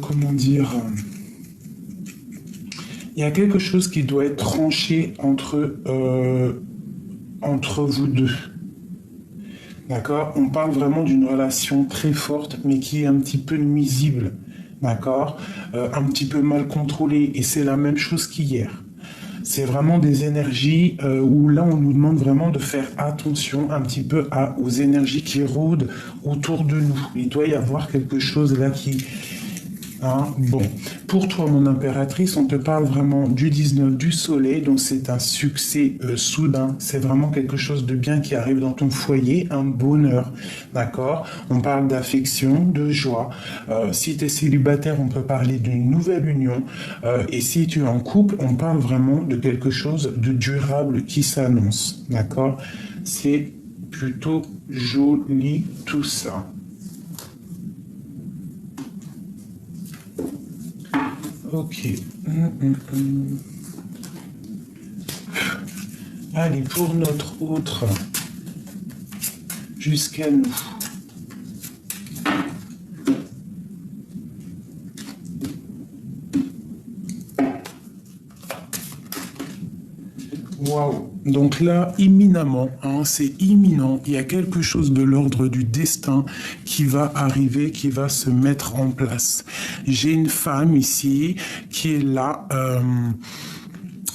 comment dire, il y a quelque chose qui doit être tranché entre vous deux. D'accord? On parle vraiment d'une relation très forte, mais qui est un petit peu nuisible. D'accord? Un petit peu mal contrôlée. Et c'est la même chose qu'hier. C'est vraiment des énergies où là, on nous demande vraiment de faire attention un petit peu aux énergies qui rôdent autour de nous. Il doit y avoir quelque chose là qui, hein, bon, pour toi, mon impératrice, on te parle vraiment du 19 du soleil, donc c'est un succès soudain. C'est vraiment quelque chose de bien qui arrive dans ton foyer, un bonheur, d'accord? On parle d'affection, de joie. Si tu es célibataire, on peut parler d'une nouvelle union. Et si tu es en couple, on parle vraiment de quelque chose de durable qui s'annonce, d'accord? C'est plutôt joli tout ça. Ok. Allez, pour notre autre, jusqu'à nous. Waouh. Donc là, imminemment, hein, c'est imminent, il y a quelque chose de l'ordre du destin qui va arriver, qui va se mettre en place. J'ai une femme ici qui est là.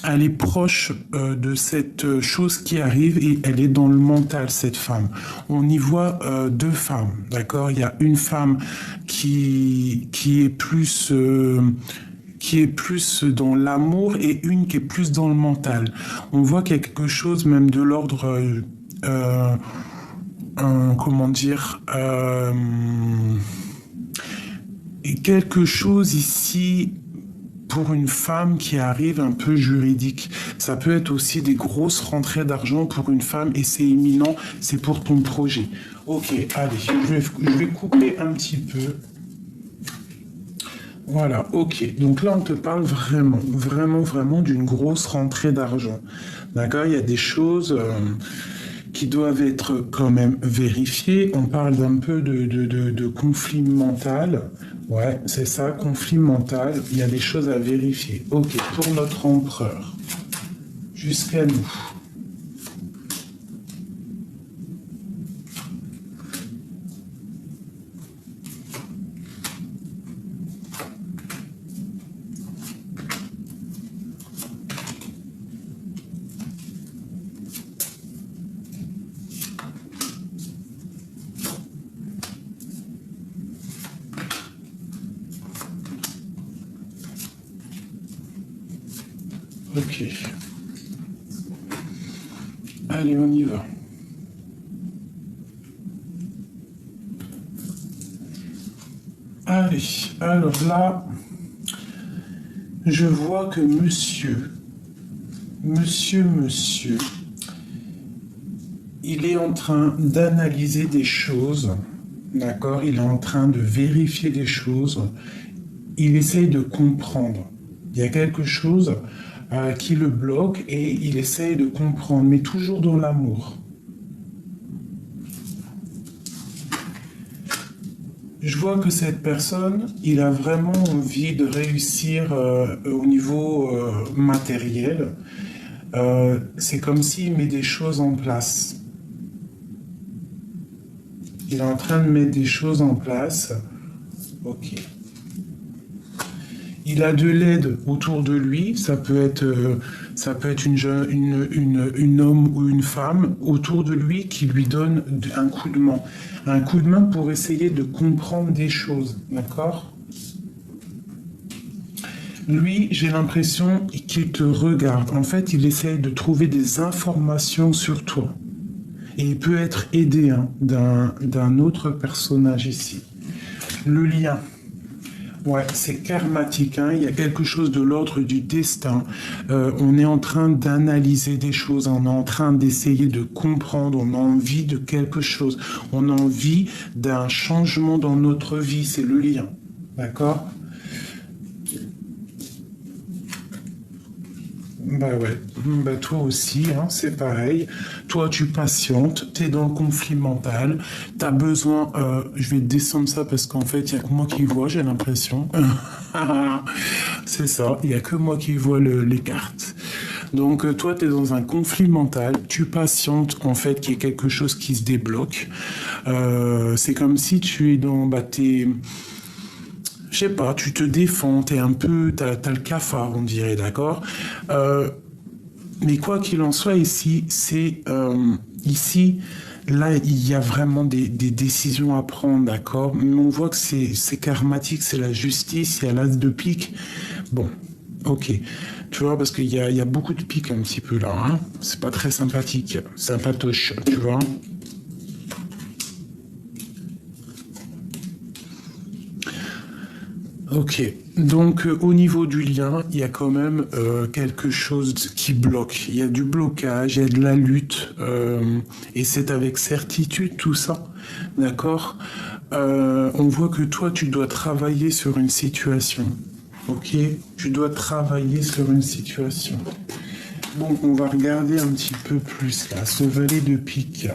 Elle est proche de cette chose qui arrive et elle est dans le mental, cette femme. On y voit deux femmes, d'accord? Il y a une femme qui est plus dans l'amour et une qui est plus dans le mental. On voit quelque chose même de l'ordre, comment dire, et quelque chose ici pour une femme qui arrive un peu juridique. Ça peut être aussi des grosses rentrées d'argent pour une femme et c'est imminent, c'est pour ton projet. Ok, allez, je vais couper un petit peu. Voilà, ok. Donc là, on te parle vraiment, vraiment, vraiment d'une grosse rentrée d'argent. D'accord? Il y a des choses qui doivent être quand même vérifiées. On parle d'un peu de conflit mental. Ouais, c'est ça, conflit mental. Il y a des choses à vérifier. Ok, pour notre empereur. Jusqu'à nous. Ok. Allez, on y va. Allez, alors là, je vois que monsieur, il est en train d'analyser des choses, d'accord? Il est en train de vérifier des choses. Il essaye de comprendre. Il y a quelque chose qui le bloque et il essaye de comprendre, mais toujours dans l'amour. Je vois que cette personne, il a vraiment envie de réussir au niveau matériel. C'est comme s'il met des choses en place. Il est en train de mettre des choses en place. Ok. Il a de l'aide autour de lui. Ça peut être une homme ou une femme autour de lui qui lui donne un coup de main. Un coup de main pour essayer de comprendre des choses. D'accord? Lui, j'ai l'impression qu'il te regarde. En fait, il essaye de trouver des informations sur toi. Et il peut être aidé hein, d'un autre personnage ici. Le lien. Ouais, c'est karmatique, hein. Il y a quelque chose de l'ordre du destin. On est en train d'analyser des choses, on est en train d'essayer de comprendre, on a envie de quelque chose, on a envie d'un changement dans notre vie, c'est le lien. D'accord? Bah ouais, bah toi aussi, hein, c'est pareil. Toi, tu patientes, t'es dans le conflit mental, t'as besoin. Je vais descendre ça parce qu'en fait, il y a que moi qui vois, j'ai l'impression. C'est ça, il y a que moi qui vois les cartes. Donc toi, tu es dans un conflit mental, tu patientes en fait qu'il y ait quelque chose qui se débloque. C'est comme si tu es dans, bah, je sais pas, tu te défends, t'es un peu, t'as le cafard, on dirait, d'accord. Euh, mais quoi qu'il en soit, ici, ici, là, il y a vraiment des décisions à prendre, d'accord. Mais on voit que c'est karmatique, c'est la justice, il y a l'as de pique. Bon, ok. Tu vois, parce qu'il y a beaucoup de piques un petit peu là, hein. C'est pas très sympathique, sympatoche, tu vois. Ok, donc au niveau du lien, il y a quand même quelque chose qui bloque. Il y a du blocage, il y a de la lutte, et c'est avec certitude tout ça, d'accord. On voit que toi, tu dois travailler sur une situation, ok. Tu dois travailler sur une situation. Bon, on va regarder un petit peu plus là, ce valet de pique.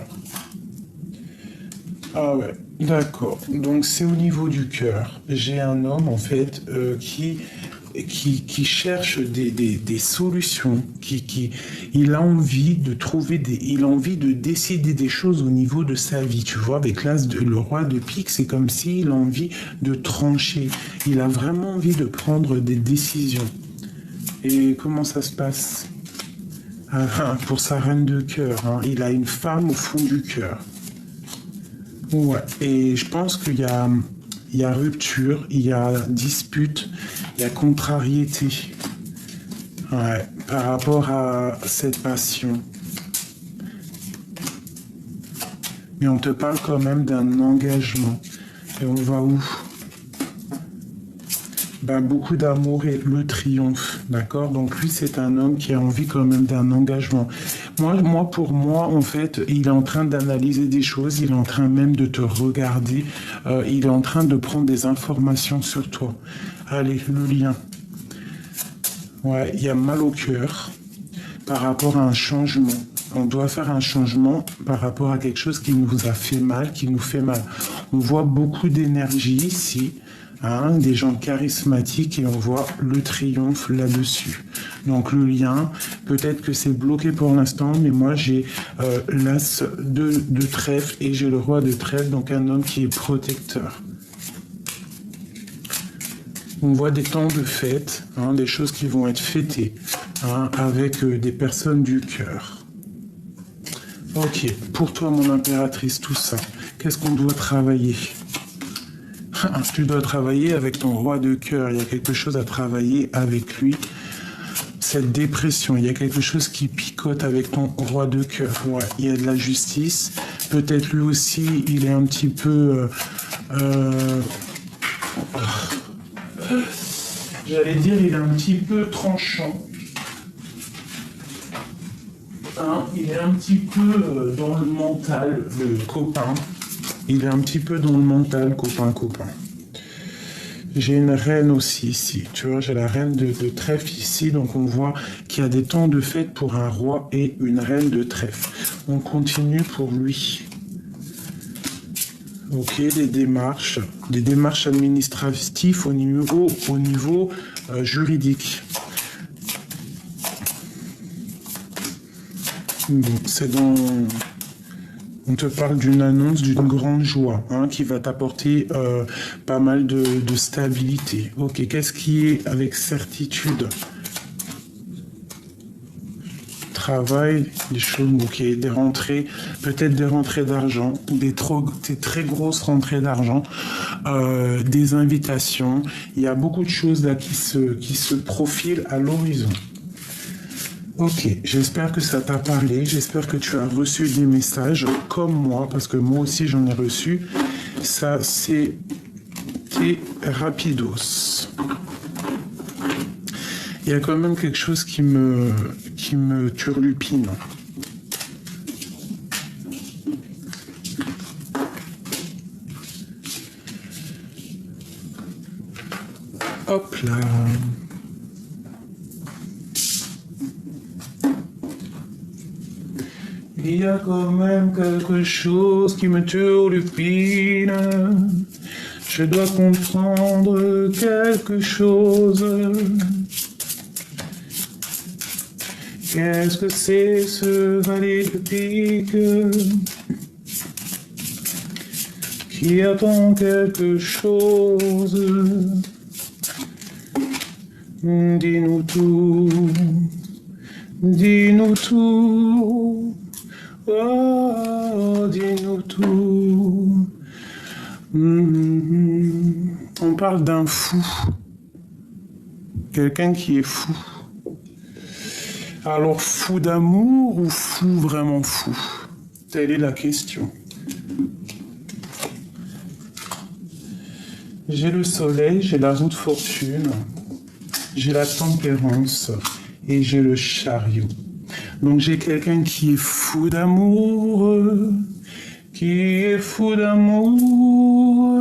Ah ouais, d'accord. Donc c'est au niveau du cœur. J'ai un homme en fait qui cherche des solutions, il a envie de trouver il a envie de décider des choses au niveau de sa vie. Tu vois, avec le roi de pique, c'est comme s'il a envie de trancher. Il a vraiment envie de prendre des décisions. Et comment ça se passe? Pour sa reine de cœur, hein, il a une femme au fond du cœur. Ouais, et je pense il y a rupture, il y a dispute, il y a contrariété. Ouais, par rapport à cette passion. Mais on te parle quand même d'un engagement. Et on va où? Ben, beaucoup d'amour et le triomphe, d'accord. Donc lui, c'est un homme qui a envie quand même d'un engagement. Pour moi, en fait, il est en train d'analyser des choses, il est en train même de te regarder, il est en train de prendre des informations sur toi. Allez, le lien. Ouais, il y a mal au cœur par rapport à un changement. On doit faire un changement par rapport à quelque chose qui nous a fait mal, qui nous fait mal. On voit beaucoup d'énergie ici, hein, des gens charismatiques et on voit le triomphe là-dessus. Donc le lien, peut-être que c'est bloqué pour l'instant, mais moi j'ai l'as de trèfle et j'ai le roi de trèfle, donc un homme qui est protecteur. On voit des temps de fête, hein, des choses qui vont être fêtées, hein, avec des personnes du cœur. Ok, pour toi, mon impératrice, tout ça, qu'est-ce qu'on doit travailler? Tu dois travailler avec ton roi de cœur, il y a quelque chose à travailler avec lui. Cette dépression, il y a quelque chose qui picote avec ton roi de cœur. Ouais, il y a de la justice. Peut-être lui aussi, il est un petit peu... j'allais dire, il est un petit peu tranchant. Hein, il est un petit peu dans le mental, le copain. Il est un petit peu dans le mental, copain. J'ai une reine aussi ici, tu vois, j'ai la reine de trèfle ici, donc on voit qu'il y a des temps de fête pour un roi et une reine de trèfle. On continue pour lui. Ok, des démarches administratives au niveau juridique. Bon, c'est dans on te parle d'une annonce d'une grande joie, hein, qui va t'apporter pas mal de stabilité. Ok, qu'est-ce qui est avec certitude? Travail, des choses, ok, des rentrées, peut-être des rentrées d'argent, des très grosses rentrées d'argent, des invitations. Il y a beaucoup de choses là qui se profilent à l'horizon. Ok, j'espère que ça t'a parlé, j'espère que tu as reçu des messages comme moi, parce que moi aussi j'en ai reçu. Ça, c'était rapidos. Il y a quand même quelque chose qui me turlupine. Hop là. Il y a quand même quelque chose qui me turlupine. Je dois comprendre quelque chose. Qu'est-ce que c'est ce valet de pique qui attend quelque chose? Dis-nous tout, dis-nous tout, oh, dis-nous tout. On parle d'un fou, quelqu'un qui est fou. Alors, fou d'amour ou fou vraiment fou? Telle est la question. J'ai le soleil, j'ai la roue de fortune, j'ai la tempérance et j'ai le chariot. Donc j'ai quelqu'un qui est fou d'amour, qui est fou d'amour.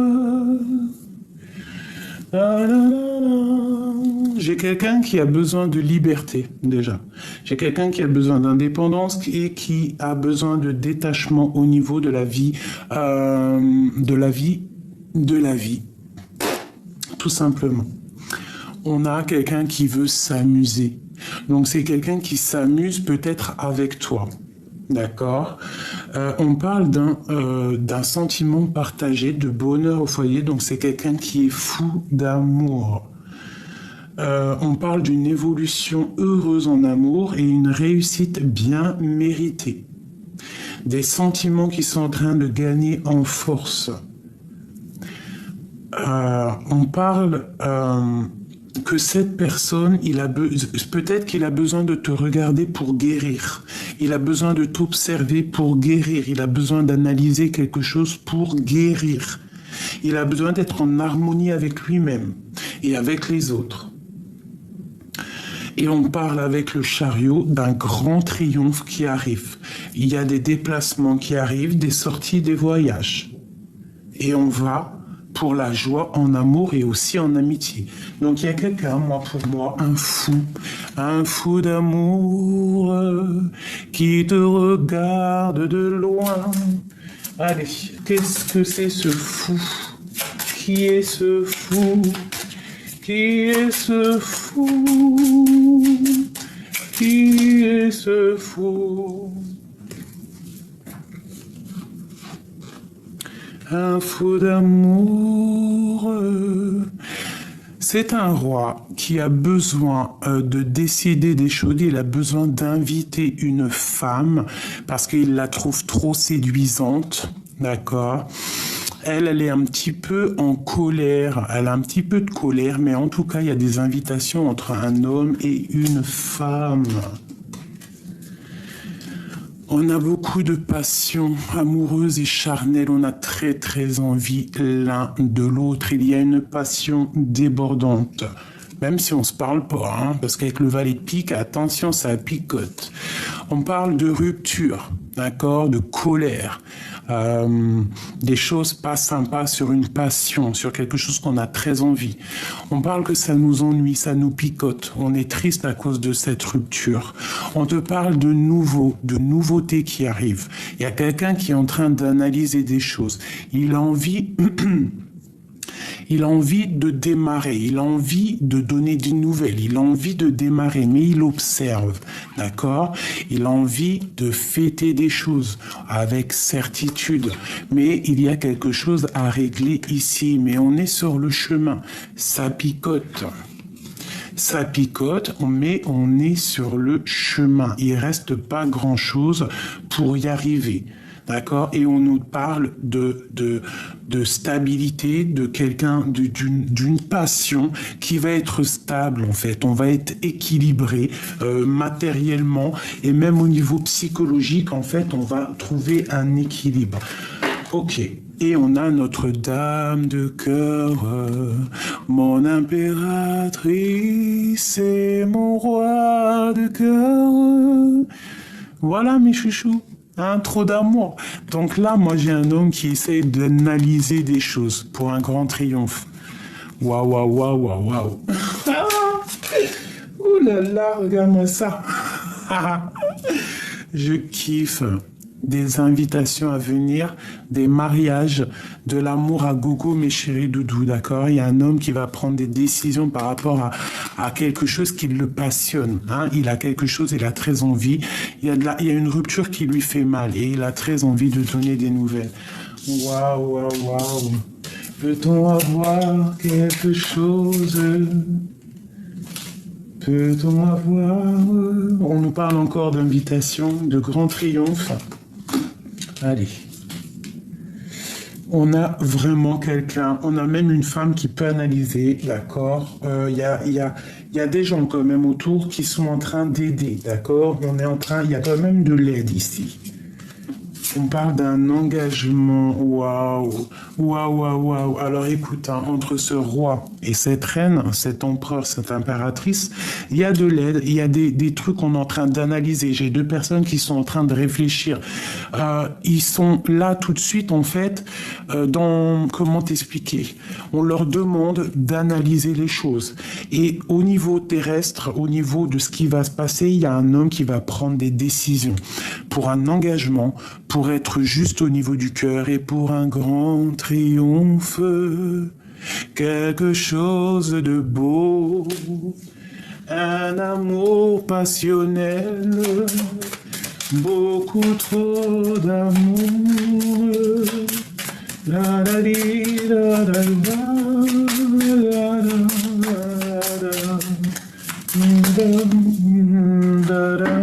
J'ai quelqu'un qui a besoin de liberté, déjà. J'ai quelqu'un qui a besoin d'indépendance et qui a besoin de détachement au niveau de la vie, tout simplement. On a quelqu'un qui veut s'amuser. Donc c'est quelqu'un qui s'amuse peut-être avec toi. D'accord. On parle d'un sentiment partagé, de bonheur au foyer. Donc c'est quelqu'un qui est fou d'amour. On parle d'une évolution heureuse en amour et une réussite bien méritée. Des sentiments qui sont en train de gagner en force. On parle que cette personne, peut-être qu'il a besoin de te regarder pour guérir. Il a besoin de t'observer pour guérir. Il a besoin d'analyser quelque chose pour guérir. Il a besoin d'être en harmonie avec lui-même et avec les autres. Et on parle avec le chariot d'un grand triomphe qui arrive. Il y a des déplacements qui arrivent, des sorties, des voyages. Et on va pour la joie en amour et aussi en amitié. Donc il y a quelqu'un, pour moi, un fou d'amour qui te regarde de loin. Allez, qu'est-ce que c'est ce fou? Qui est ce fou? Qui est ce fou? Qui est ce fou? Un fou d'amour. C'est un roi qui a besoin de décider des choses. Il a besoin d'inviter une femme parce qu'il la trouve trop séduisante. D'accord? Elle est un petit peu en colère. Elle a un petit peu de colère, mais en tout cas, il y a des invitations entre un homme et une femme. On a beaucoup de passion amoureuse et charnelle. On a très, très envie l'un de l'autre. Il y a une passion débordante. Même si on se parle pas, hein, parce qu'avec le valet de pique, attention, ça picote. On parle de rupture, d'accord, de colère. Des choses pas sympas sur une passion, sur quelque chose qu'on a très envie. On parle que ça nous ennuie, ça nous picote. On est triste à cause de cette rupture. On te parle de nouveautés qui arrivent. Il y a quelqu'un qui est en train d'analyser des choses. Il a envie... Il a envie de démarrer, il a envie de donner des nouvelles, il a envie de démarrer, mais il observe, d'accord? Il a envie de fêter des choses avec certitude, mais il y a quelque chose à régler ici, mais on est sur le chemin, ça picote. Ça picote, mais on est sur le chemin. Il reste pas grand-chose pour y arriver. D'accord? Et on nous parle de stabilité, de quelqu'un, d'une passion qui va être stable, en fait. On va être équilibré matériellement et même au niveau psychologique, en fait, on va trouver un équilibre. Ok. Et on a notre dame de cœur, mon impératrice et mon roi de cœur. Voilà mes chouchous. Trop d'amour. Donc là, moi, j'ai un homme qui essaie d'analyser des choses pour un grand triomphe. Waouh, waouh, waouh, waouh, waouh. Ouh là là, regarde-moi ça. Je kiffe. des invitations à venir, des mariages, de l'amour à gogo, mes chéris doudous, d'accord? Il y a un homme qui va prendre des décisions par rapport à quelque chose qui le passionne, hein? Il a quelque chose, il a très envie. Il y a une rupture qui lui fait mal et il a très envie de donner des nouvelles. Waouh, waouh, waouh. Peut-on avoir quelque chose? Peut-on avoir... On nous parle encore d'invitation, de grand triomphe. Allez. On a vraiment quelqu'un, on a même une femme qui peut analyser, d'accord? Il y a des gens quand même autour qui sont en train d'aider, d'accord? Il y a quand même de l'aide ici. On parle d'un engagement, waouh, waouh, waouh, waouh. Alors écoute, hein, entre ce roi et cette reine, cet empereur, cette impératrice, il y a de l'aide, il y a des trucs qu'on est en train d'analyser. J'ai deux personnes qui sont en train de réfléchir. Ils sont là tout de suite, en fait, comment t'expliquer? On leur demande d'analyser les choses. Et au niveau terrestre, au niveau de ce qui va se passer, il y a un homme qui va prendre des décisions pour un engagement, pour être juste au niveau du cœur et pour un grand triomphe, quelque chose de beau, un amour passionnel, beaucoup trop d'amour. La la di, la la la, la la la, la la.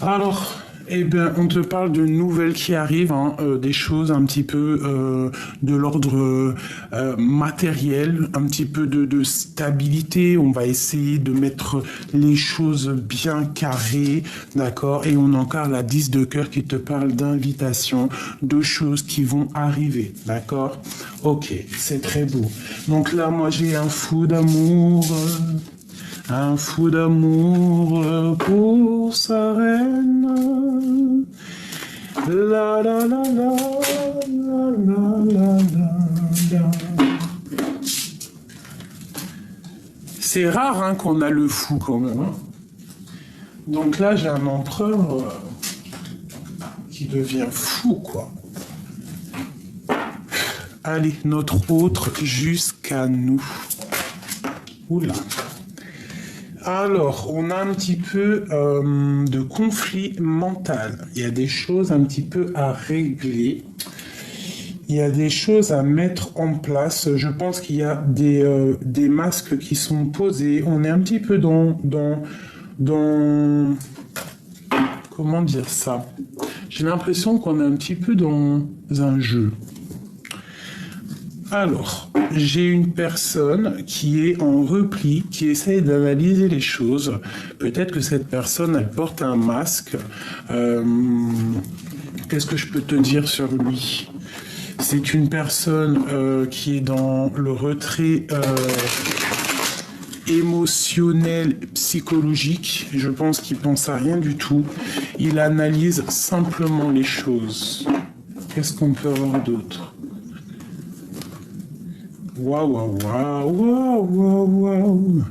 Alors, eh bien, on te parle de nouvelles qui arrivent, hein, des choses un petit peu de l'ordre matériel, un petit peu de stabilité. On va essayer de mettre les choses bien carrées, d'accord? Et on a encore la 10 de cœur qui te parle d'invitation, de choses qui vont arriver, d'accord? Ok, c'est très beau. Donc là, moi, j'ai un fou d'amour. Un fou d'amour pour sa reine. La la la la la la la la. C'est rare hein, qu'on a le fou quand même. Hein. Donc là, j'ai un empereur qui devient fou, quoi. Allez, notre autre jusqu'à nous. Oula. Alors, on a un petit peu de conflit mental. Il y a des choses un petit peu à régler. Il y a des choses à mettre en place. Je pense qu'il y a des masques qui sont posés. On est un petit peu dans comment dire ça? J'ai l'impression qu'on est un petit peu dans un jeu. Alors, j'ai une personne qui est en repli, qui essaye d'analyser les choses. Peut-être que cette personne, elle porte un masque. Qu'est-ce que je peux te dire sur lui? C'est une personne qui est dans le retrait émotionnel, psychologique. Je pense qu'il pense à rien du tout. Il analyse simplement les choses. Qu'est-ce qu'on peut avoir d'autre? Waouh, waouh, waouh, waouh, waouh.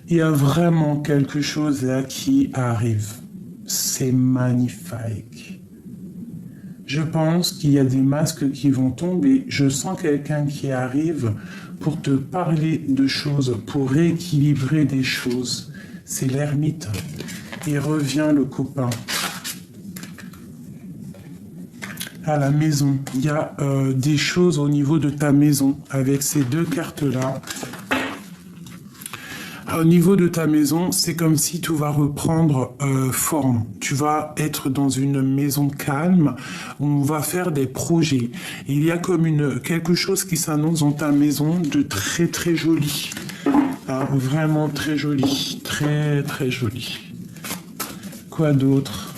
Il y a vraiment quelque chose là qui arrive. C'est magnifique. Je pense qu'il y a des masques qui vont tomber. Je sens quelqu'un qui arrive pour te parler de choses, pour rééquilibrer des choses. C'est l'ermite. Il revient le copain. À la maison, il y a des choses au niveau de ta maison avec ces deux cartes-là. Au niveau de ta maison, c'est comme si tout va reprendre forme. Tu vas être dans une maison calme. On va faire des projets. Il y a comme quelque chose qui s'annonce dans ta maison de très très joli. Ah, vraiment très joli. Très très joli. Quoi d'autre ?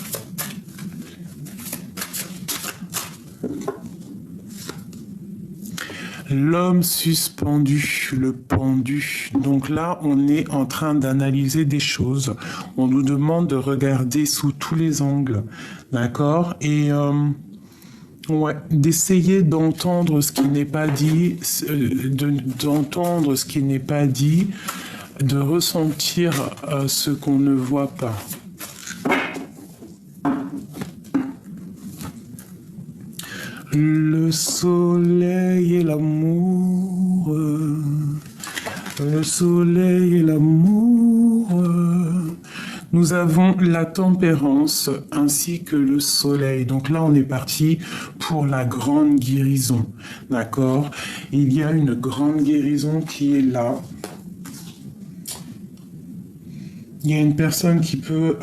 L'homme suspendu, le pendu. Donc là, on est en train d'analyser des choses. On nous demande de regarder sous tous les angles. D'accord ? Et Ouais, d'essayer d'entendre ce qui n'est pas dit, d'entendre ce qui n'est pas dit, de ressentir ce qu'on ne voit pas. Le soleil et l'amour, le soleil et l'amour. Nous avons la tempérance ainsi que le soleil. Donc là, on est parti pour la grande guérison. D'accord? Il y a une grande guérison qui est là. Il y a une personne qui peut...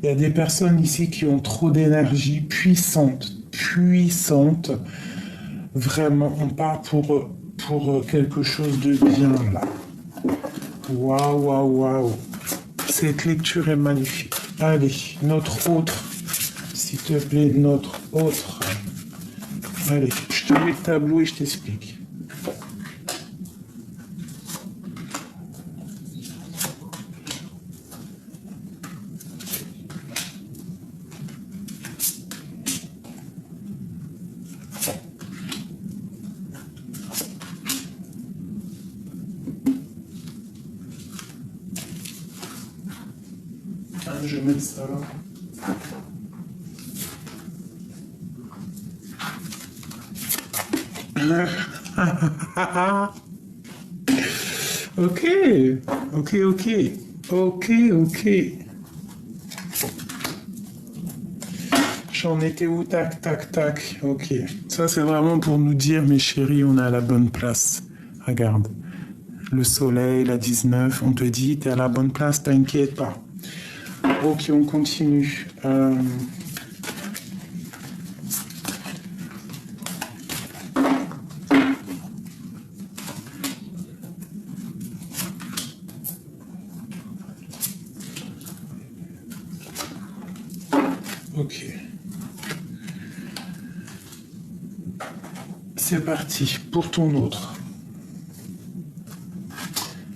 il y a des personnes ici qui ont trop d'énergie puissante. Vraiment, on part pour quelque chose de bien là. Waouh, waouh, waouh. Cette lecture est magnifique. Allez, notre autre. S'il te plaît, notre autre. Allez, je te mets le tableau et je t'explique. Je vais mettre ça là. Ok. J'en étais où? Tac, tac, tac. Ok. Ça, c'est vraiment pour nous dire, mes chéris, on est à la bonne place. Regarde. Le soleil, la 19, on te dit, t'es à la bonne place, t'inquiète pas. Ok, on continue. Ok. C'est parti pour ton autre.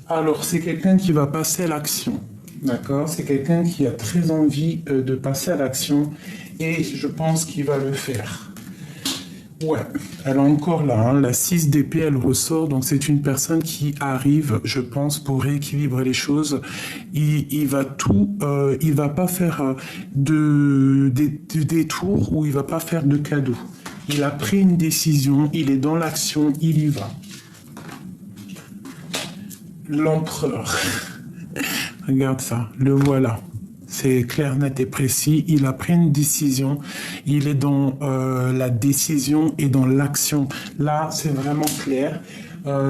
Alors, c'est quelqu'un qui va passer à l'action. D'accord? C'est quelqu'un qui a très envie de passer à l'action et je pense qu'il va le faire. Ouais, elle est encore là, hein. La 6 d'épée, elle ressort, donc c'est une personne qui arrive, je pense, pour rééquilibrer les choses. Il va tout, il va pas faire de détours ou il va pas faire de cadeaux. Il a pris une décision, il est dans l'action, il y va. L'empereur. Regarde ça, le voilà. C'est clair, net et précis. Il a pris une décision. Il est dans la décision et dans l'action. Là, c'est vraiment clair.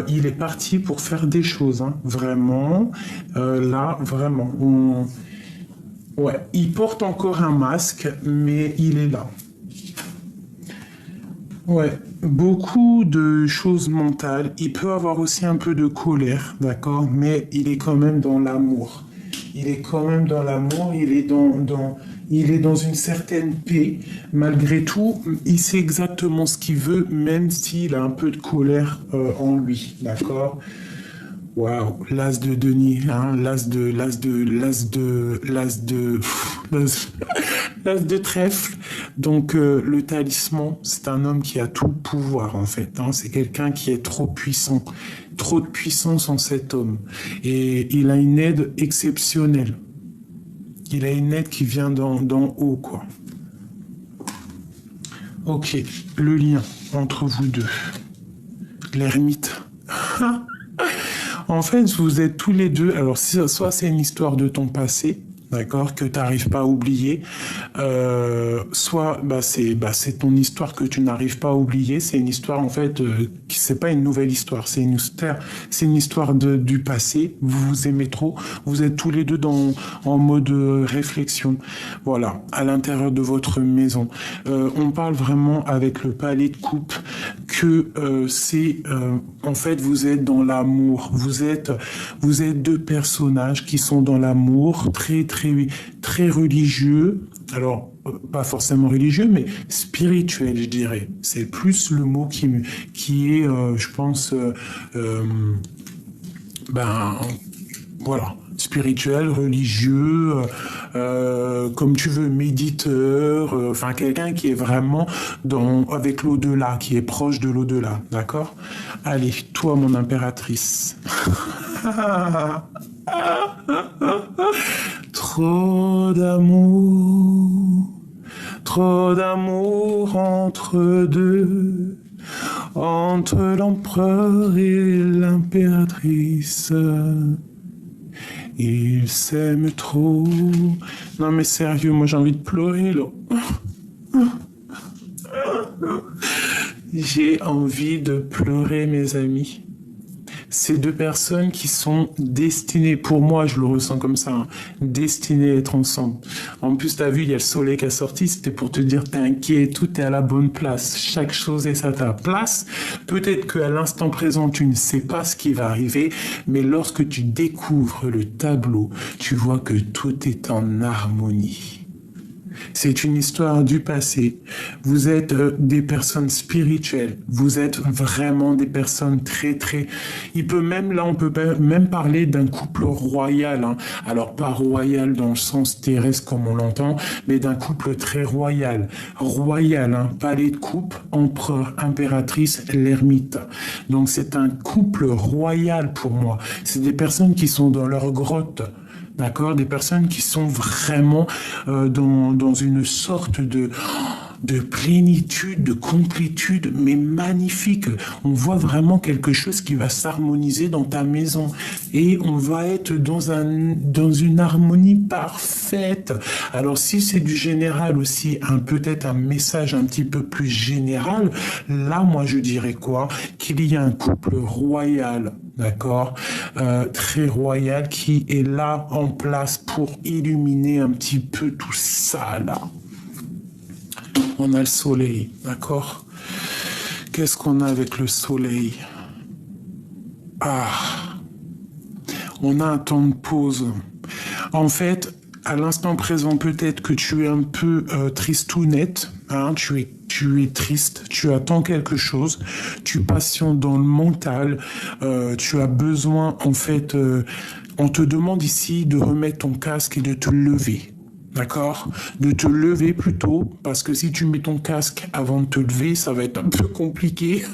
Il est parti pour faire des choses, hein. Vraiment. Là, vraiment. Ouais, il porte encore un masque, mais il est là. Ouais, beaucoup de choses mentales. Il peut avoir aussi un peu de colère, d'accord, mais il est quand même dans l'amour. Il est quand même dans l'amour, il est dans une certaine paix. Malgré tout, il sait exactement ce qu'il veut, même s'il a un peu de colère en lui, d'accord? Waouh, l'as de denier, hein, l'as de trèfle. Donc le talisman, c'est un homme qui a tout le pouvoir en fait, hein. C'est quelqu'un qui est trop puissant, trop de puissance en cet homme. Et il a une aide exceptionnelle. Il a une aide qui vient d'en haut, quoi. Ok, le lien entre vous deux. L'ermite. En fait, vous êtes tous les deux. Alors, soit c'est une histoire de ton passé, d'accord, que tu n'arrives pas à oublier, soit c'est ton histoire que tu n'arrives pas à oublier. C'est une histoire en fait, c'est pas une nouvelle histoire, c'est une histoire du passé. Vous vous aimez trop, vous êtes tous les deux en mode réflexion. Voilà, à l'intérieur de votre maison, on parle vraiment avec le palais de coupe que en fait vous êtes dans l'amour. Vous êtes deux personnages qui sont dans l'amour, très religieux. Alors, pas forcément religieux, mais spirituel, je dirais. C'est plus le mot qui est, je pense, ben, Voilà. Spirituel, religieux, comme tu veux, méditeur, enfin quelqu'un qui est vraiment avec l'au-delà, qui est proche de l'au-delà, d'accord? Allez, toi mon impératrice. Trop d'amour, trop d'amour entre deux, entre l'empereur et l'impératrice. Ils s'aiment trop. Non mais sérieux, moi j'ai envie de pleurer là. J'ai envie de pleurer mes amis. Ces deux personnes qui sont destinées, pour moi je le ressens comme ça, hein, destinées à être ensemble. En plus t'as vu, il y a le soleil qui a sorti, c'était pour te dire t'inquiète, tout est à la bonne place, chaque chose est à ta place. Peut-être qu'à l'instant présent tu ne sais pas ce qui va arriver, mais lorsque tu découvres le tableau, tu vois que tout est en harmonie. C'est une histoire du passé. Vous êtes des personnes spirituelles. Vous êtes vraiment des personnes très, très... on peut même parler d'un couple royal, hein. Alors, pas royal dans le sens terrestre comme on l'entend, mais d'un couple très royal. Royal, hein. Palais de coupe, empereur, impératrice, l'ermite. Donc, c'est un couple royal pour moi. C'est des personnes qui sont dans leur grotte. D'accord, des personnes qui sont vraiment dans une sorte de plénitude, de complétude, mais magnifique. On voit vraiment quelque chose qui va s'harmoniser dans ta maison. Et on va être dans une harmonie parfaite. Alors si c'est du général aussi, peut-être un message un petit peu plus général, là moi je dirais quoi? Qu'il y a un couple royal, d'accord, très royal, qui est là en place pour illuminer un petit peu tout ça là. On a le soleil, d'accord? Qu'est-ce qu'on a avec le soleil? Ah, on a un temps de pause. En fait, à l'instant présent, peut-être que tu es un peu tristounette, hein, tu es triste, tu attends quelque chose, tu patientes dans le mental, tu as besoin, en fait, on te demande ici de remettre ton casque et de te lever. D'accord? De te lever plutôt, parce que si tu mets ton casque avant de te lever, ça va être un peu compliqué.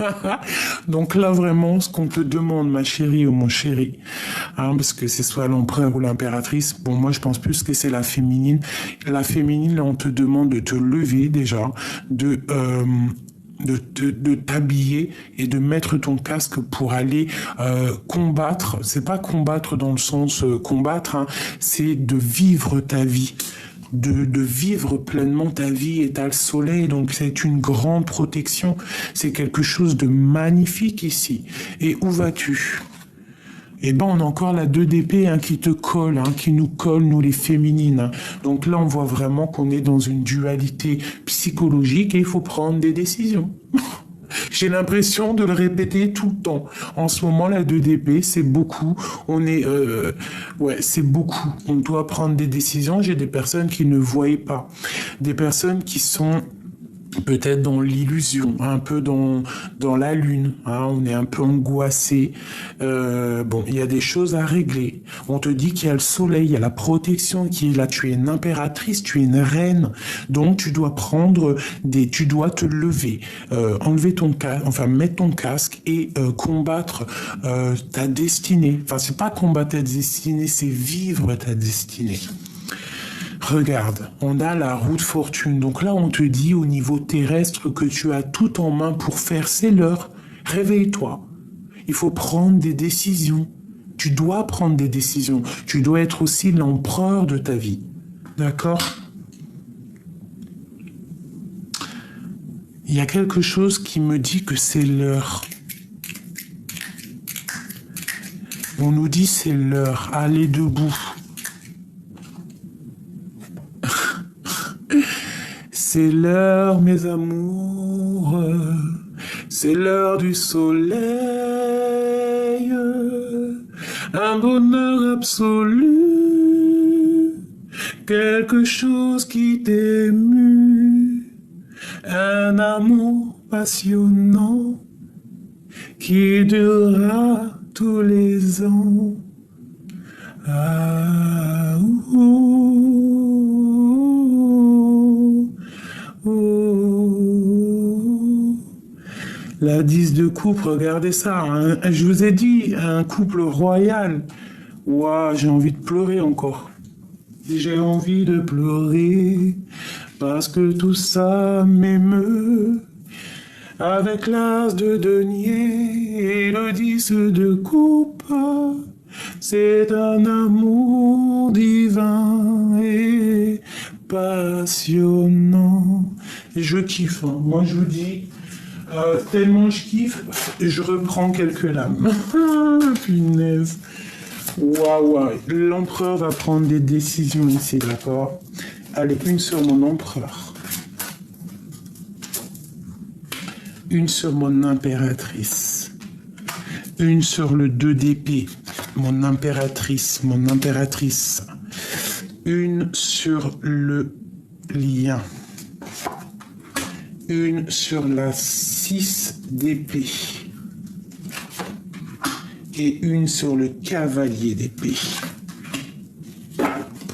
Donc là, vraiment, ce qu'on te demande, ma chérie ou mon chéri, hein, parce que c'est soit l'empereur ou l'impératrice, bon, moi, je pense plus que c'est la féminine. La féminine, là, on te demande de te lever déjà, de t'habiller et de mettre ton casque pour aller combattre. C'est pas combattre dans le sens combattre, hein, c'est de vivre ta vie. De vivre pleinement ta vie, et t'as le soleil, donc c'est une grande protection, c'est quelque chose de magnifique ici. Et où vas-tu? Eh ben, on a encore la 2 d'épée, hein, qui te colle, hein, qui nous colle, nous les féminines, hein. Donc là, on voit vraiment qu'on est dans une dualité psychologique et il faut prendre des décisions. J'ai l'impression de le répéter tout le temps. En ce moment, la 2 d'épée, c'est beaucoup. Ouais, c'est beaucoup. On doit prendre des décisions. J'ai des personnes qui ne voient pas. Des personnes qui sont peut-être dans l'illusion, un peu dans la lune, hein, on est un peu angoissé. Bon, il y a des choses à régler. On te dit qu'il y a le soleil, il y a la protection qui est là. Tu es une impératrice, tu es une reine, donc tu dois tu dois te lever, enlever ton casque, enfin mettre ton casque et combattre ta destinée. Enfin, c'est pas combattre ta destinée, c'est vivre ta destinée. Regarde, on a la roue de fortune. Donc là, on te dit au niveau terrestre que tu as tout en main pour faire. C'est l'heure. Réveille-toi. Il faut prendre des décisions. Tu dois prendre des décisions. Tu dois être aussi l'empereur de ta vie. D'accord? Il y a quelque chose qui me dit que c'est l'heure. On nous dit c'est l'heure. Allez debout. C'est l'heure, mes amours, c'est l'heure du soleil, un bonheur absolu, quelque chose qui t'émue, un amour passionnant qui durera tous les ans. Ah, ouh, ouh, ouh. La 10 de coupe, regardez ça, hein. Je vous ai dit, un couple royal. Ouah, j'ai envie de pleurer encore. J'ai envie de pleurer parce que tout ça m'émeut. Avec l'as de denier et le 10 de coupe, c'est un amour divin et passionnant. Je kiffe, hein. Moi je vous dis, tellement je kiffe, je reprends quelques lames. Punaise. Waouh, l'empereur va prendre des décisions ici, d'accord? Allez, une sur mon empereur. Une sur mon impératrice. Une sur le 2 d'épée. Mon impératrice, mon impératrice. Une sur le lion. Une sur la 6 d'épée. Et une sur le cavalier d'épée.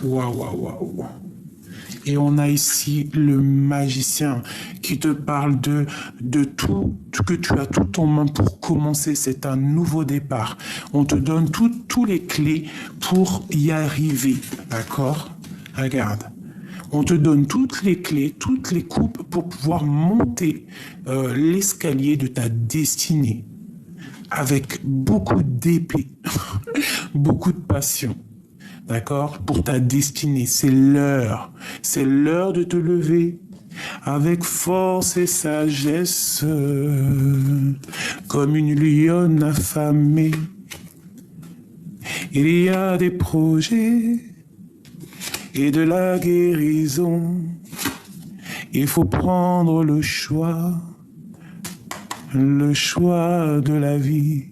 Waouh, waouh, waouh. Et on a ici le magicien qui te parle de tout, que tu as tout en main pour commencer. C'est un nouveau départ. On te donne tous les clés pour y arriver. D'accord? Regarde. On te donne toutes les clés, toutes les coupes pour pouvoir monter l'escalier de ta destinée. Avec beaucoup d'épée, beaucoup de passion. D'accord? Pour ta destinée, c'est l'heure. C'est l'heure de te lever avec force et sagesse, comme une lionne affamée. Il y a des projets et de la guérison. Il faut prendre le choix de la vie.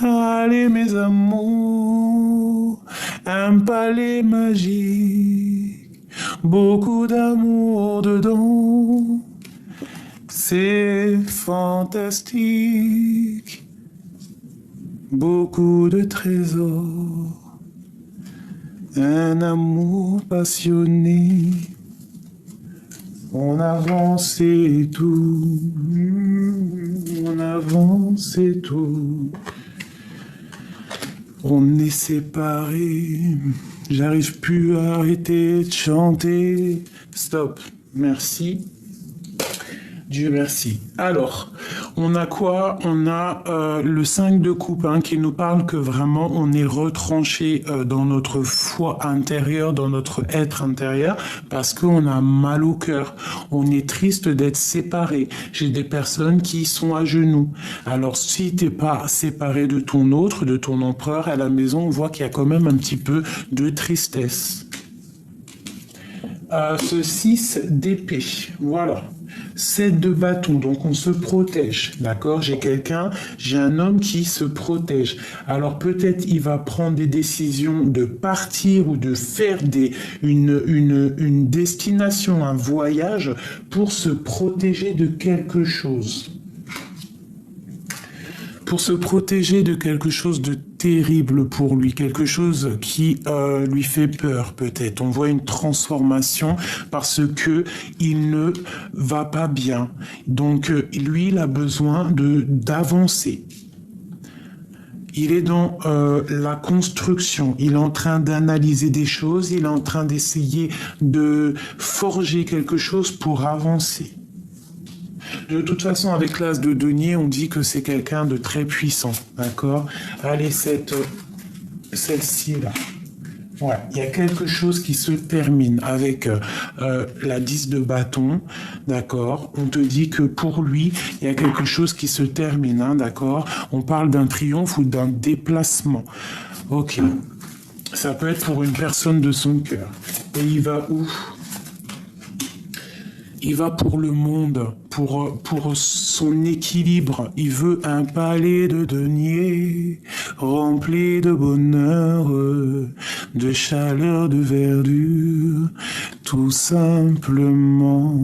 Allez mes amours, un palais magique, beaucoup d'amour dedans, c'est fantastique, beaucoup de trésors, un amour passionné, on avance et tout, on avance et tout. On est séparés, j'arrive plus à arrêter de chanter. Stop, merci. Dieu merci. Alors, on a quoi? On a le 5 de coupe hein, qui nous parle que vraiment on est retranché dans notre foi intérieure, dans notre être intérieur, parce qu'on a mal au cœur. On est triste d'être séparés. J'ai des personnes qui sont à genoux. Alors, si t'es pas séparé de ton autre, de ton empereur à la maison, on voit qu'il y a quand même un petit peu de tristesse. Ce 6 d'épée, voilà. 7 de bâton, donc on se protège, d'accord? J'ai un homme qui se protège. Alors peut-être il va prendre des décisions de partir ou de faire une destination, un voyage pour se protéger de quelque chose. Pour se protéger de quelque chose de terrible pour lui, quelque chose qui lui fait peur peut-être. On voit une transformation parce que il ne va pas bien. Donc lui, il a besoin d'avancer. Il est dans la construction, il est en train d'analyser des choses, il est en train d'essayer de forger quelque chose pour avancer. De toute façon, avec l'as de denier, on dit que c'est quelqu'un de très puissant, d'accord? Allez, celle-ci là. Ouais, il y a quelque chose qui se termine avec la 10 de bâton, d'accord? On te dit que pour lui, il y a quelque chose qui se termine, hein, d'accord? On parle d'un triomphe ou d'un déplacement. Ok. Ça peut être pour une personne de son cœur. Et il va où? Il va pour le monde, pour son équilibre. Il veut un palais de denier, rempli de bonheur, de chaleur, de verdure, tout simplement.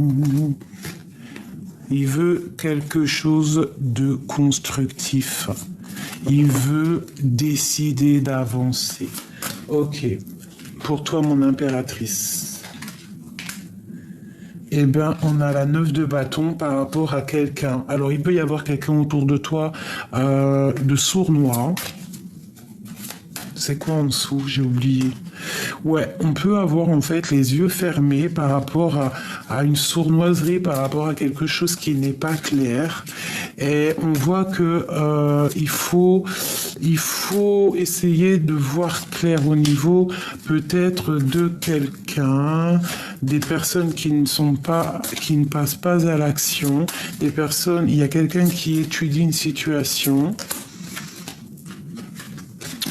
Il veut quelque chose de constructif. Il veut décider d'avancer. Ok. Pour toi, mon impératrice. Eh bien, on a la 9 de bâton par rapport à quelqu'un. Alors, il peut y avoir quelqu'un autour de toi de sournois. C'est quoi en dessous? J'ai oublié. Ouais, on peut avoir en fait les yeux fermés par rapport à une sournoiserie, par rapport à quelque chose qui n'est pas clair. Et on voit que il faut essayer de voir clair au niveau peut-être de quelqu'un, des personnes qui ne passent pas à l'action, des personnes, il y a quelqu'un qui étudie une situation.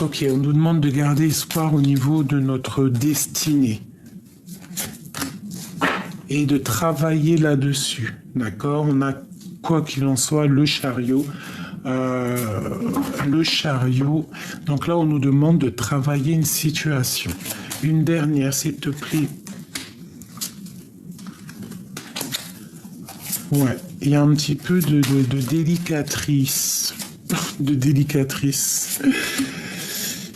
Ok, on nous demande de garder espoir au niveau de notre destinée et de travailler là-dessus. D'accord? On a, quoi qu'il en soit, le chariot. Donc là, on nous demande de travailler une situation. Une dernière, s'il te plaît. Ouais, il y a un petit peu de délicatrice. De délicatrice.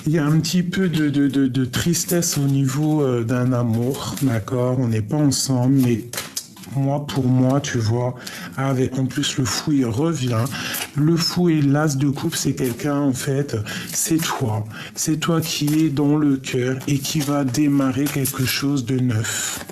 Il y a un petit peu de tristesse au niveau d'un amour, d'accord? On n'est pas ensemble, mais pour moi, tu vois, avec en plus le fou, il revient. Le fou et l'as de coupe, c'est quelqu'un, en fait, c'est toi. C'est toi qui es dans le cœur et qui va démarrer quelque chose de neuf.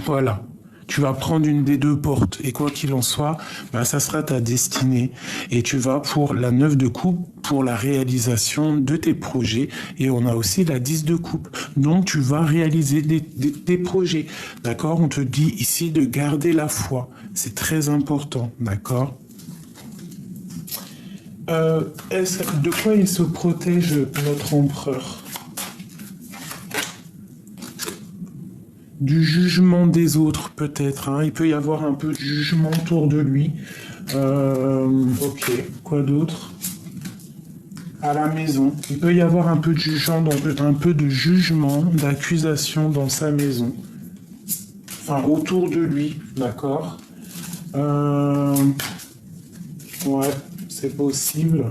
Voilà. Tu vas prendre une des deux portes et quoi qu'il en soit, ça sera ta destinée et tu vas pour la 9 de coupe pour la réalisation de tes projets et on a aussi la 10 de coupe. Donc tu vas réaliser des projets, d'accord? On te dit ici de garder la foi, c'est très important, d'accord? De quoi il se protège notre empereur? Du jugement des autres, peut-être. Hein. Il peut y avoir un peu de jugement autour de lui. Ok, quoi d'autre? À la maison. Il peut y avoir un peu de jugement, donc un peu de jugement, d'accusation dans sa maison. Enfin, autour de lui, d'accord? Ouais, c'est possible.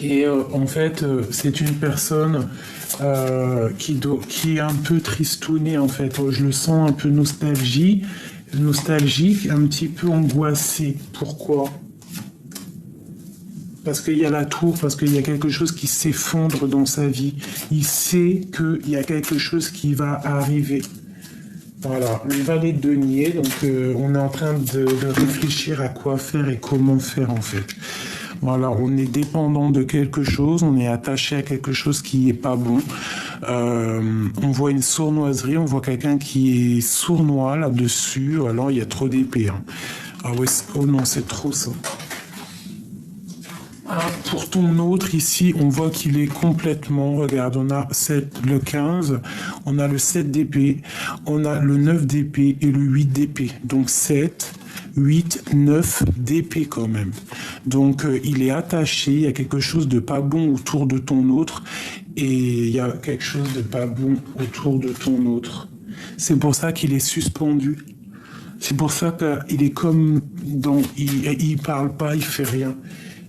Et en fait, c'est une personne qui est un peu tristounée, en fait. Je le sens un peu nostalgique, un petit peu angoissé. Pourquoi? Parce qu'il y a la tour, parce qu'il y a quelque chose qui s'effondre dans sa vie. Il sait qu'il y a quelque chose qui va arriver. Voilà, le valet de denier, donc on est en train de réfléchir à quoi faire et comment faire, en fait. Voilà, on est dépendant de quelque chose, on est attaché à quelque chose qui n'est pas bon. On voit une sournoiserie, on voit quelqu'un qui est sournois là-dessus. Alors, il y a trop d'épées. Hein. Ah ouais, oh non, c'est trop ça. Ah, pour ton autre, ici, on voit qu'il est complètement... Regarde, on a le 15, on a le 7 d'épée, on a le 9 d'épée et le 8 d'épée. Donc 7... 8, 9 d'épée quand même. Donc il est attaché, il y a quelque chose de pas bon autour de ton autre et il y a quelque chose de pas bon autour de ton autre. C'est pour ça qu'il est suspendu. C'est pour ça qu'il est comme dans... Il parle pas, il fait rien.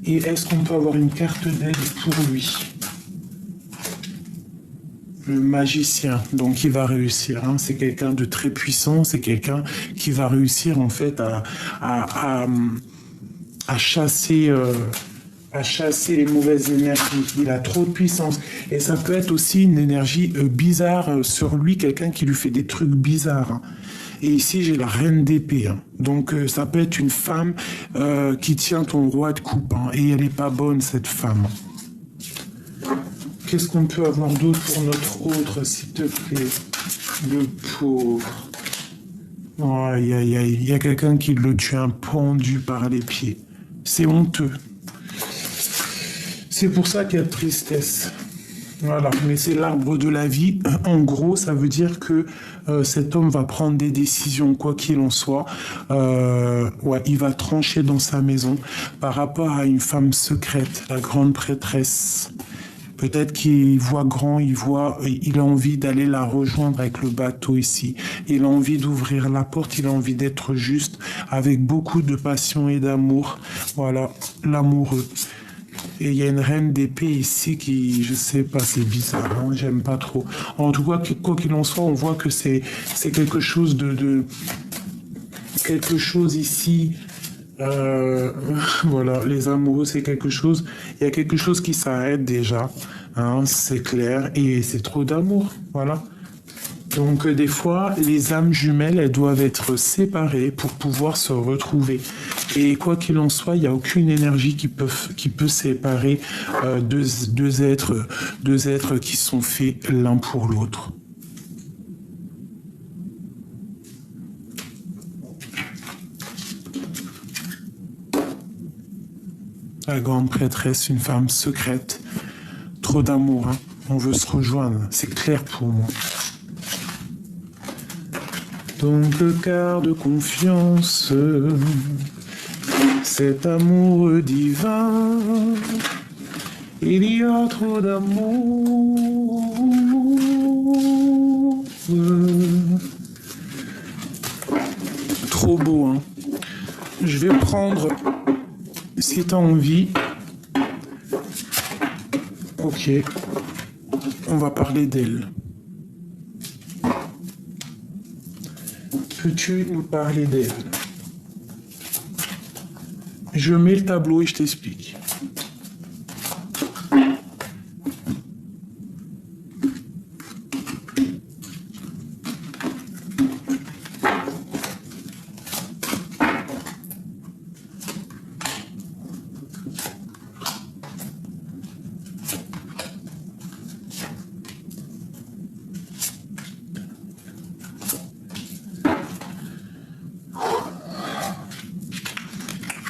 Et est-ce qu'on peut avoir une carte d'aide pour lui? Le magicien, donc il va réussir. Hein. C'est quelqu'un de très puissant, c'est quelqu'un qui va réussir en fait à chasser les mauvaises énergies. Il a trop de puissance. Et ça peut être aussi une énergie bizarre sur lui, quelqu'un qui lui fait des trucs bizarres. Hein. Et ici, j'ai la reine d'épée. Hein. Donc, ça peut être une femme qui tient ton roi de coupe. Hein. Et elle n'est pas bonne, cette femme. Qu'est-ce qu'on peut avoir d'autre pour notre autre, s'il te plaît? Le pauvre. Aïe, aïe, aïe. Il y a quelqu'un qui le tient pendu par les pieds. C'est honteux. C'est pour ça qu'il y a de tristesse. Voilà, mais c'est l'arbre de la vie. En gros, ça veut dire que cet homme va prendre des décisions, quoi qu'il en soit. Il va trancher dans sa maison par rapport à une femme secrète, la grande prêtresse. Peut-être qu'il voit grand, il a envie d'aller la rejoindre avec le bateau ici. Il a envie d'ouvrir la porte, il a envie d'être juste, avec beaucoup de passion et d'amour. Voilà, l'amoureux. Et il y a une reine d'épée ici qui, je sais pas, c'est bizarre, hein, j'aime pas trop. En tout cas, quoi qu'il en soit, on voit que c'est quelque chose quelque chose ici. Voilà, les amoureux, c'est quelque chose. Il y a quelque chose qui s'arrête déjà, hein, c'est clair, et c'est trop d'amour, voilà. Donc des fois, les âmes jumelles, elles doivent être séparées pour pouvoir se retrouver. Et quoi qu'il en soit, il n'y a aucune énergie qui peut séparer deux êtres qui sont faits l'un pour l'autre. La grande prêtresse, une femme secrète, trop d'amour, hein. On veut se rejoindre, c'est clair pour moi. Donc car de confiance, cet amour divin, il y a trop d'amour. Trop beau, hein. Je vais prendre, si t'as envie, ok, on va parler d'elle. Peux-tu nous parler d'elle? Je mets le tableau et je t'explique.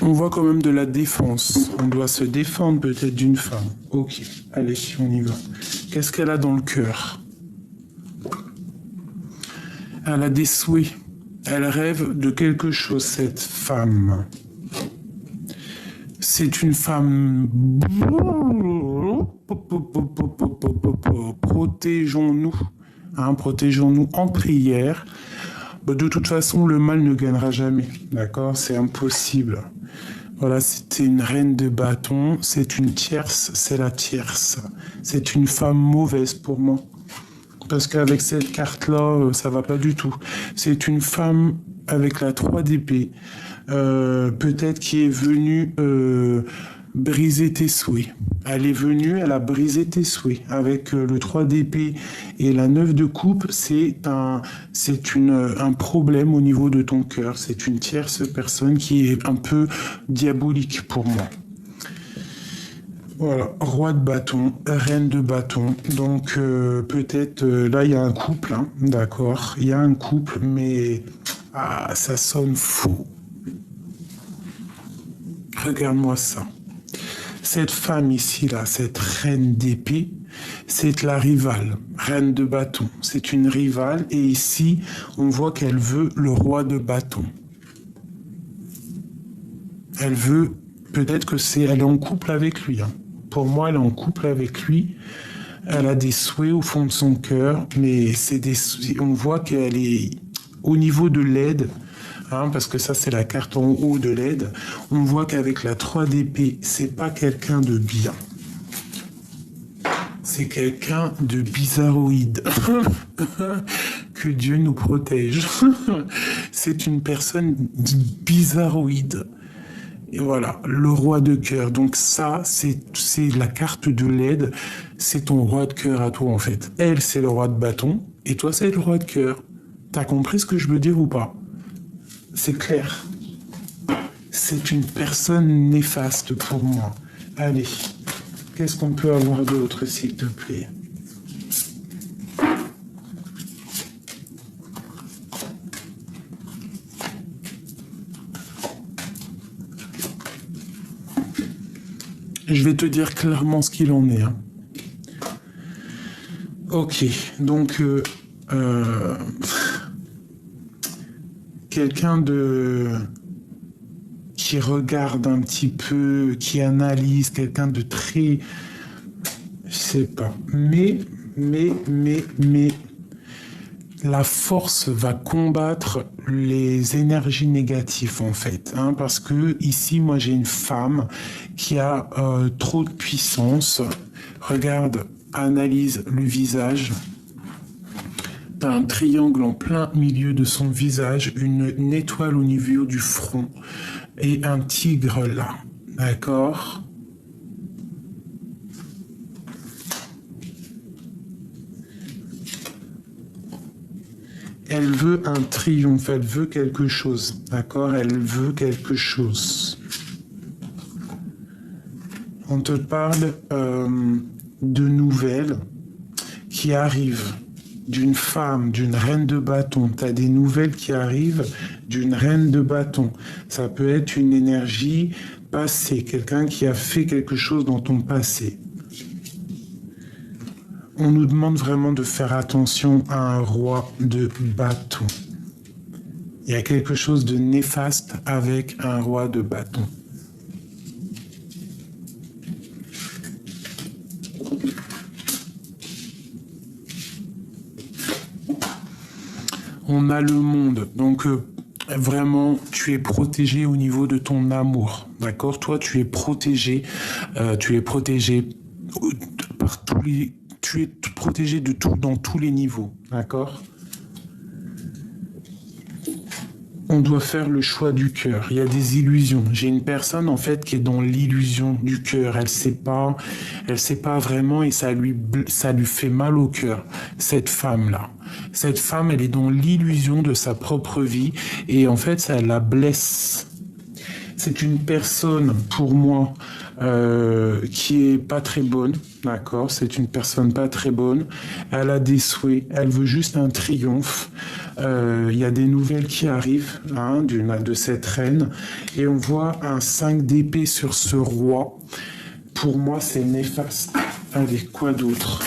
On voit quand même de la défense. On doit se défendre peut-être d'une femme. Ok, allez, on y va. Qu'est-ce qu'elle a dans le cœur? Elle a des souhaits. Elle rêve de quelque chose, cette femme. C'est une femme... Protégeons-nous. Hein, protégeons-nous en prière. De toute façon, le mal ne gagnera jamais. D'accord? C'est impossible. Voilà, c'était une reine de bâton, c'est une tierce, c'est la tierce. C'est une femme mauvaise pour moi. Parce qu'avec cette carte-là, ça va pas du tout. C'est une femme avec la 3 d'épée, peut-être qui est venue briser tes souhaits. Elle est venue, elle a brisé tes souhaits. Avec le 3 d'épée et la 9 de coupe, c'est un problème au niveau de ton cœur. C'est une tierce personne qui est un peu diabolique pour moi. Voilà, roi de bâton, reine de bâton. Donc peut-être, là il y a un couple, hein, d'accord. Il y a un couple, mais ça sonne faux. Regarde-moi ça. Cette femme ici, là, cette reine d'épée, c'est la rivale, reine de bâton. C'est une rivale et ici, on voit qu'elle veut le roi de bâton. Elle veut, peut-être que elle est en couple avec lui. Hein. Pour moi, elle est en couple avec lui. Elle a des souhaits au fond de son cœur, mais on voit qu'elle est au niveau de l'aide. Hein, parce que ça c'est la carte en haut de l'aide, on voit qu'avec la 3 d'épée, c'est pas quelqu'un de bien. C'est quelqu'un de bizarroïde. Que Dieu nous protège. C'est une personne bizarroïde. Et voilà, le roi de cœur. Donc ça, c'est la carte de l'aide. C'est ton roi de cœur à toi en fait. Elle, c'est le roi de bâton. Et toi, c'est le roi de cœur. T'as compris ce que je veux dire ou pas? C'est clair. C'est une personne néfaste pour moi. Allez, qu'est-ce qu'on peut avoir d'autre, s'il te plaît? Je vais te dire clairement ce qu'il en est. Hein. Ok, donc... quelqu'un qui regarde un petit peu, qui analyse, quelqu'un de très... sais pas. Mais, la force va combattre les énergies négatives, en fait. Hein, parce que ici, moi, j'ai une femme qui a trop de puissance. Regarde, analyse le visage. T'as un triangle en plein milieu de son visage, une étoile au niveau du front et un tigre là. D'accord ? Elle veut un triomphe, elle veut quelque chose, d'accord? Elle veut quelque chose. On te parle de nouvelles qui arrivent d'une femme, d'une reine de bâton. Tu as des nouvelles qui arrivent d'une reine de bâton. Ça peut être une énergie passée, quelqu'un qui a fait quelque chose dans ton passé. On nous demande vraiment de faire attention à un roi de bâton. Il y a quelque chose de néfaste avec un roi de bâton. On a le monde, donc vraiment tu es protégé au niveau de ton amour, d'accord? Toi tu es protégé par tous les... Tu es protégé de tout dans tous les niveaux, d'accord? On doit faire le choix du cœur. Il y a des illusions. J'ai une personne en fait qui est dans l'illusion du cœur. Elle sait pas vraiment et ça lui fait mal au cœur. Cette femme-là, elle est dans l'illusion de sa propre vie et en fait ça la blesse. C'est une personne pour moi qui est pas très bonne, d'accord? C'est une personne pas très bonne. Elle a des souhaits, elle veut juste un triomphe. Il y a des nouvelles qui arrivent de cette reine et on voit un 5 d'épée sur ce roi. Pour moi, c'est néfaste. Allez, quoi d'autre?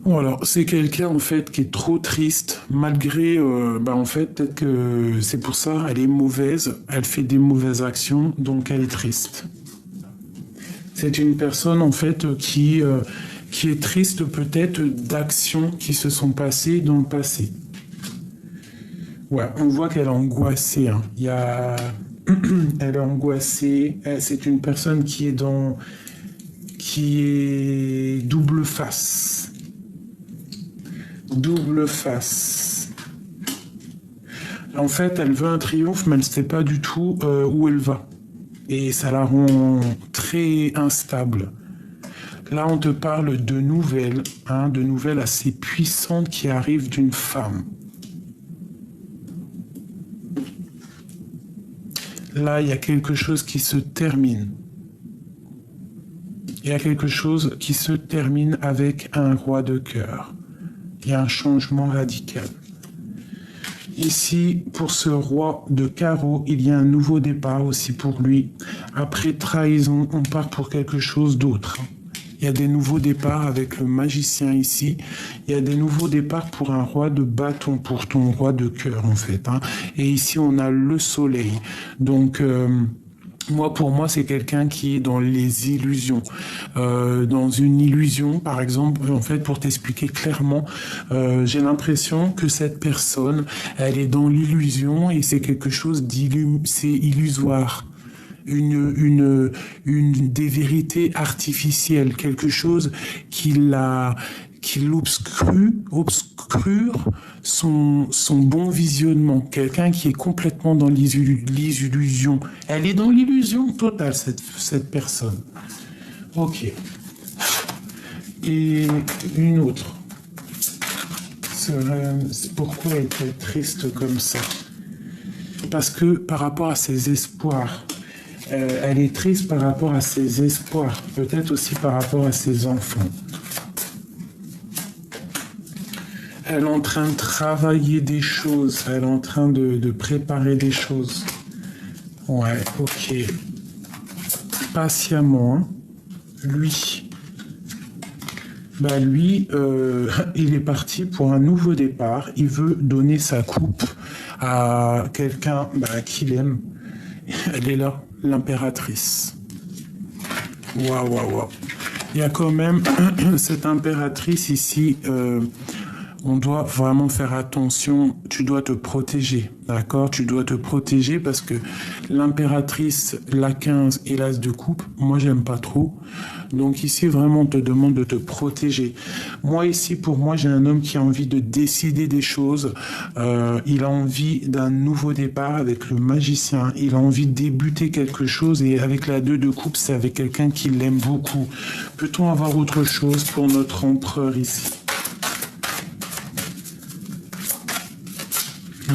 Bon, alors, c'est quelqu'un en fait qui est trop triste, malgré, en fait, peut-être que c'est pour ça, elle est mauvaise, elle fait des mauvaises actions, donc elle est triste. C'est une personne en fait qui est triste peut-être d'actions qui se sont passées dans le passé. Ouais, on voit qu'elle est angoissée. Hein. Elle est angoissée. C'est une personne qui est double face. Double face. En fait, elle veut un triomphe, mais elle ne sait pas du tout où elle va. Et ça la rend très instable. Là, on te parle de nouvelles assez puissantes qui arrivent d'une femme. Là, il y a quelque chose qui se termine. Il y a quelque chose qui se termine avec un roi de cœur. Il y a un changement radical. Ici, pour ce roi de carreau, il y a un nouveau départ aussi pour lui. Après trahison, on part pour quelque chose d'autre. Il y a des nouveaux départs avec le magicien ici. Il y a des nouveaux départs pour un roi de bâton, pour ton roi de cœur en fait. Et ici, on a le soleil. Donc... pour moi, c'est quelqu'un qui est dans les illusions. Dans une illusion, par exemple, en fait, pour t'expliquer clairement, j'ai l'impression que cette personne, elle est dans l'illusion et c'est quelque chose c'est illusoire. Des vérités artificielles, quelque chose qui l'obscure son bon visionnement. Quelqu'un qui est complètement dans les illusions. Elle est dans l'illusion totale, cette personne. Ok. Et une autre. Pourquoi elle est triste comme ça? Parce que par rapport à ses espoirs, elle est triste par rapport à ses espoirs, peut-être aussi par rapport à ses enfants. Elle est en train de travailler des choses, elle est en train de préparer des choses. Ouais, ok. patiemment. Hein. Lui, il est parti pour un nouveau départ. Il veut donner sa coupe à quelqu'un qu'il aime. Elle est là, l'impératrice. Waouh, waouh, waouh. Il y a quand même cette impératrice ici. On doit vraiment faire attention, tu dois te protéger, d'accord? Tu dois te protéger parce que l'impératrice, la 15 et l'as de coupe, moi j'aime pas trop. Donc ici vraiment on te demande de te protéger. Moi ici, pour moi, j'ai un homme qui a envie de décider des choses. Il a envie d'un nouveau départ avec le magicien. Il a envie de débuter quelque chose et avec la 2 de coupe, c'est avec quelqu'un qui l'aime beaucoup. Peut-on avoir autre chose pour notre empereur ici?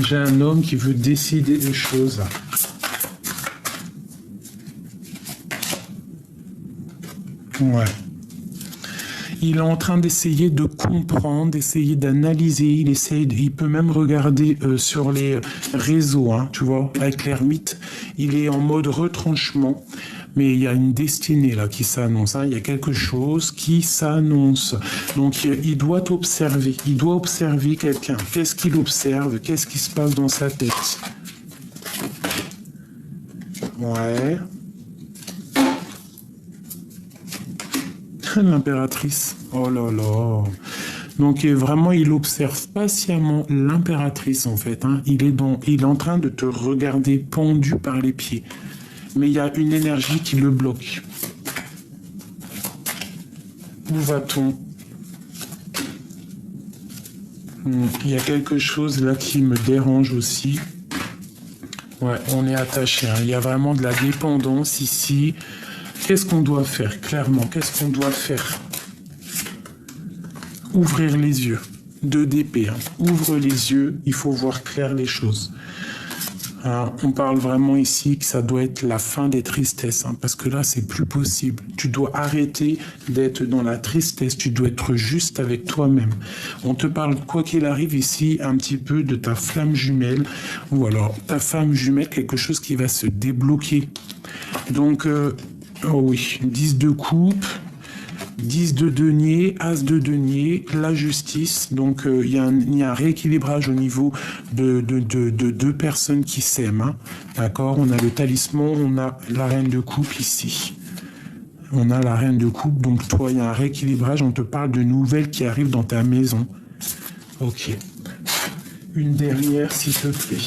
J'ai un homme qui veut décider des choses. Ouais. Il est en train d'essayer de comprendre, d'essayer d'analyser. Il peut même regarder sur les réseaux, hein, tu vois, avec l'ermite. Il est en mode retranchement. Mais il y a une destinée là qui s'annonce, hein. Il y a quelque chose qui s'annonce. Donc il doit observer, quelqu'un. Qu'est-ce qu'il observe? Qu'est-ce qui se passe dans sa tête? Ouais. L'impératrice. Oh là là. Donc vraiment, il observe patiemment l'impératrice en fait. Hein. Il est en train de te regarder pendu par les pieds. Mais il y a une énergie qui le bloque. Où va-t-on? Il y a quelque chose là qui me dérange aussi. Ouais, on est attaché. Hein. Il y a vraiment de la dépendance ici. Qu'est-ce qu'on doit faire, clairement? Qu'est-ce qu'on doit faire? Ouvrir les yeux. 2 d'épée. Hein. Ouvre les yeux, il faut voir clair les choses. Alors, on parle vraiment ici que ça doit être la fin des tristesses, hein, parce que là, c'est plus possible. Tu dois arrêter d'être dans la tristesse, tu dois être juste avec toi-même. On te parle, quoi qu'il arrive ici, un petit peu de ta flamme jumelle, ou alors ta femme jumelle, quelque chose qui va se débloquer. Donc, oh oui, 10 de coupe, 10 de denier, as de denier, la justice. Donc, il y a un rééquilibrage au niveau de 2 personnes qui s'aiment. Hein. D'accord? On a le talisman, on a la reine de coupe ici. On a la reine de coupe. Donc, toi, il y a un rééquilibrage. On te parle de nouvelles qui arrivent dans ta maison. Ok. Une dernière, s'il te plaît.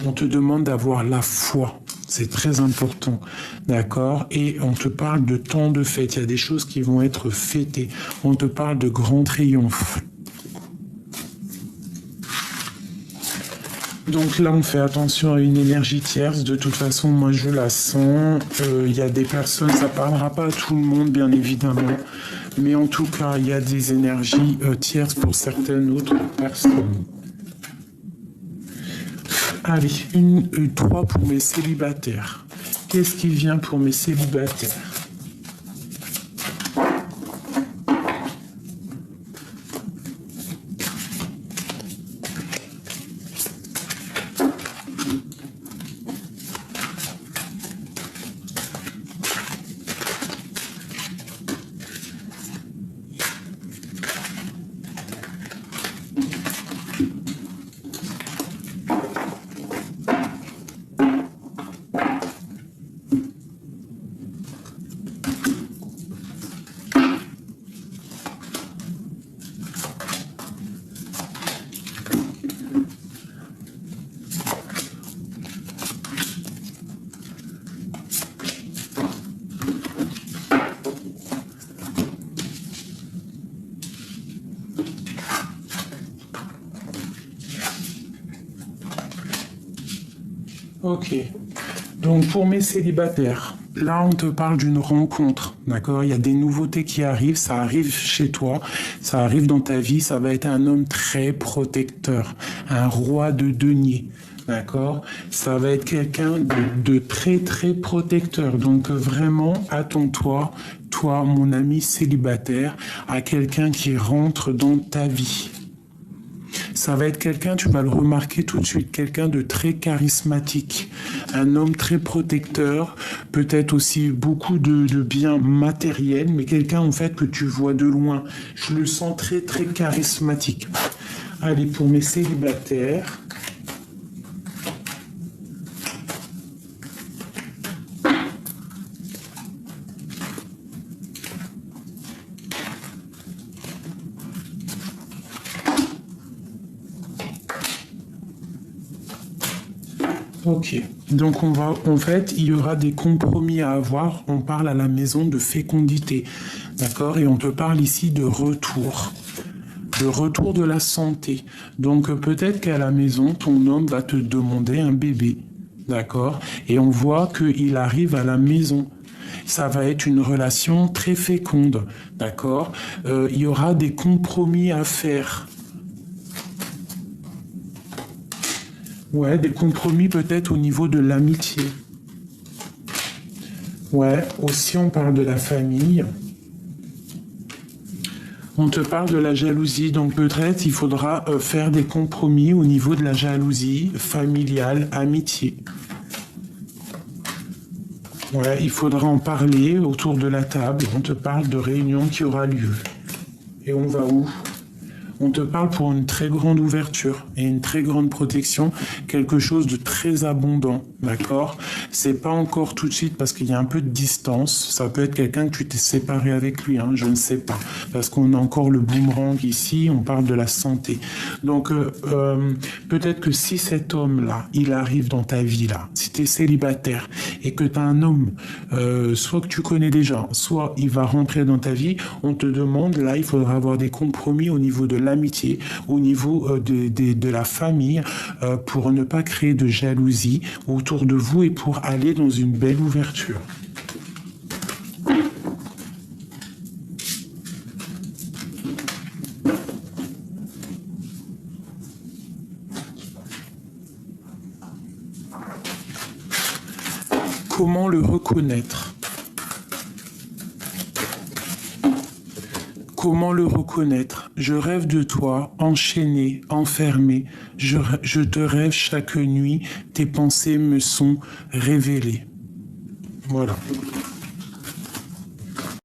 On te demande d'avoir la foi. C'est très important, d'accord? Et on te parle de temps de fête. Il y a des choses qui vont être fêtées. On te parle de grands triomphes. Donc là, on fait attention à une énergie tierce. De toute façon, moi, je la sens. Il y a des personnes, ça parlera pas à tout le monde, bien évidemment. Mais en tout cas, il y a des énergies tierces pour certaines autres personnes. Allez, 3 pour mes célibataires. Qu'est-ce qui vient pour mes célibataires? Ok. Donc pour mes célibataires, là on te parle d'une rencontre, d'accord? Il y a des nouveautés qui arrivent, ça arrive chez toi, ça arrive dans ta vie, ça va être un homme très protecteur, un roi de denier, d'accord? Ça va être quelqu'un de très très protecteur, donc vraiment attends-toi, toi mon ami célibataire, à quelqu'un qui rentre dans ta vie. Ça va être quelqu'un, tu vas le remarquer tout de suite, quelqu'un de très charismatique, un homme très protecteur, peut-être aussi beaucoup de biens matériels, mais quelqu'un en fait que tu vois de loin. Je le sens très très charismatique. Allez, pour mes célibataires. Ok, donc en fait, il y aura des compromis à avoir. On parle à la maison de fécondité, d'accord? Et on te parle ici de retour de la santé. Donc peut-être qu'à la maison, ton homme va te demander un bébé, d'accord? Et on voit qu'il arrive à la maison. Ça va être une relation très féconde, d'accord? Il y aura des compromis à faire. Ouais, des compromis peut-être au niveau de l'amitié. Ouais, aussi on parle de la famille. On te parle de la jalousie, donc peut-être il faudra faire des compromis au niveau de la jalousie familiale, amitié. Ouais, il faudra en parler autour de la table. On te parle de réunion qui aura lieu. Et on va où? On te parle pour une très grande ouverture et une très grande protection, quelque chose de très abondant, d'accord? C'est pas encore tout de suite parce qu'il y a un peu de distance. Ça peut être quelqu'un que tu t'es séparé avec lui, hein, je ne sais pas. Parce qu'on a encore le boomerang ici, on parle de la santé. Donc peut-être que si cet homme-là, il arrive dans ta vie là, si tu es célibataire et que tu as un homme, soit que tu connais déjà, soit il va rentrer dans ta vie, on te demande, là, il faudra avoir des compromis au niveau de l'amitié, au niveau de la famille, pour ne pas créer de jalousie autour de vous et pour aller dans une belle ouverture. Comment le reconnaître? Comment le reconnaître? Je rêve de toi, enchaîné, enfermé. Je te rêve chaque nuit, tes pensées me sont révélées. Voilà.